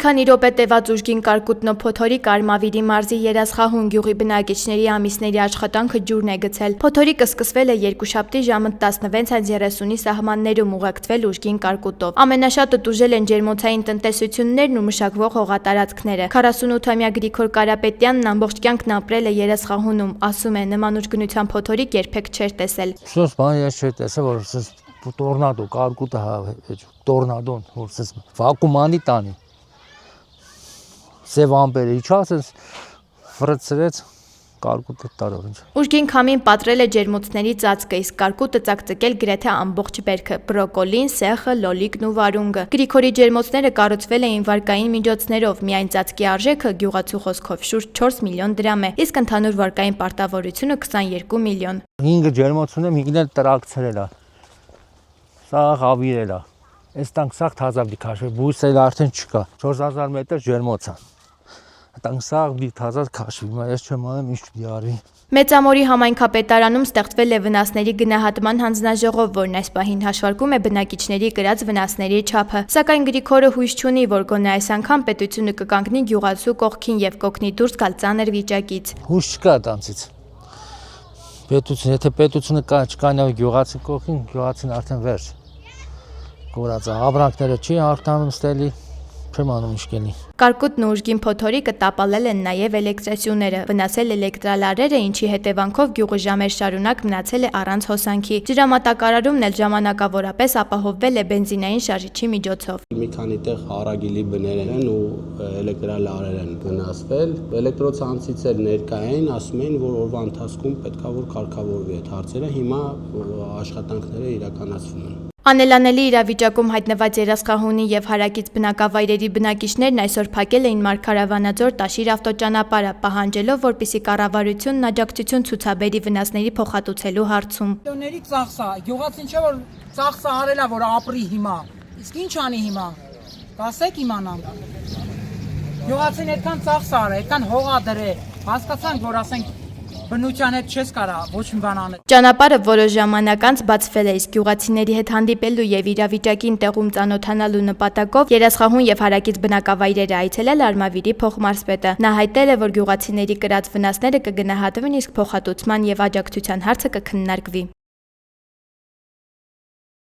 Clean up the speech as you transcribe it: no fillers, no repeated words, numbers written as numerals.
քանի րոպե տևած ուժգին կարկուտն ու փոթորիկ Արմավիրի մարզի Երասխահուն գյուղի բնակիչների ամիսների աշխատանքը ջուրն է գցել։ Փոթորիկը սկսվել է երկուշաբթի ժամը 16:30-ի սահմաններում ուղեկցվել ուժգին կարկուտով։ Ամենաշատը տուժել են ջերմոցային տնտեսություններն ու մշակվող հողատարածքները։ 48-ամյա Գրիգոր Կարապետյանն ամբողջ կյանքն ապրել է Երասխահունում, ասում է, նման ուժգնության փոթորիկ երբեք չէր տեսել։ Սոս բան ես չէի տեսել, որ տորնադո կարկուտը տորնադոն որ վակուումանի տանի Սև ամպերը իջաց, վրծրեց կարկուտը տարօրինչ։ Ուժգին քամին պատրել է ջերմոցների ծածկը, իսկ կարկուտը ծակծկել գրեթե ամբողջ բերքը՝ բրոկոլին, սեխը, լոլիկն ու վարունգը։ Գրիգորի ջերմոցները կառուցվել էին վարկային միջոցներով, միայն ծածկի արժեքը գյուղացու խոսքով շուրջ 4 միլիոն դրամ է, իսկ ընդհանուր վարկային պարտավորությունը 22 միլիոն։ 5 ջերմոց ունեմ, 5-ն էլ տրակցրել է։ Սա հավիրել է։ Այս տանք սաղ թազաբի քաշվել, բույսը արդեն չկա։ 4000 մետր ջերմոց է։ Տանք սաղ դի թազած քաշվի, հիմա ես չեմ անում ինչ պիտի արվի։ Մեծամորի համայնքապետարանում ստեղծվել է վնասների գնահատման հանձնաժողով, որն այս պահին հաշվարկում է բնակիչների կրած վնասների չափը։ Սակայն Գրիգորը հույս չունի, որ գոնե այս անգամ պետությունը կկանգնի գյուղացու կողքին եւ կօգնի դուրս գալ ծանր վիճակից։ Հույս չկա տանցից։ Պետություն, եթե պետությունը չկանա գյուղացի կողքին, գյուղացին արդեն վերջ։ Կորած ապրանքները չի արտանում ստելի, չեմ անում ինչ կենի։ Կարկուտն ու ուժգին փոթորիկը տապալել են նաև էլեկտրասյուները, վնասել էլեկտրալարերը, ինչի հետևանքով գյուղը ժամեր շարունակ մնացել է առանց հոսանքի։ Ջրամատակարարումն էլ ժամանակավորապես ապահովվել է բենզինային շարժիչի միջոցով։ Մի քանի տեղ հարագիլի բներ են ու էլեկտրալարեր են վնասվել։ Էլեկտրոցանցից էլ ներկա էին, ասում էին, որ օրվա ընթացքում պետքա որ կարգավորվի այդ հարցերը, հիմա աշխատանքները իրականացվում են։ Անելանելի իրավիճակում հայտնված Երասխահունի եւ հարակից բնակավայրերի բնակիչներն այսօր փակել էին Մարգարավանաձոր Տաշիր ավտոճանապարհը, պահանջելով, որպեսզի կառավարությունն աջակցություն ցուցաբերի վնասների փոխհատուցելու հարցում։ Տոների ծախսա, գյուղացին չէ որ ծախսը արել է որ ապրի հիմա։ Իսկ ինչ անի հիմա։ Կասեք իմանամ։ Գյուղացին այդքան ծախս արել, այդքան հողա դրել։ Հասկացանք, որ ասենք բնության հետ չես կարա ոչ մի բան անել։ Ճանապարհը որոշ ժամանակ անց բացվել է, իսկ գյուղացիների հետ հանդիպելու եւ իրավիճակին տեղում ծանոթանալու նպատակով Երասխահուն եւ հարակից բնակավայրերը այցելել Արմավիրի փոխմարզպետը։ Նա հայտել է, որ գյուղացիների կրած վնասները կգնահատվեն, իսկ փոխհատուցման եւ աջակցության հարցը կքննարկվի։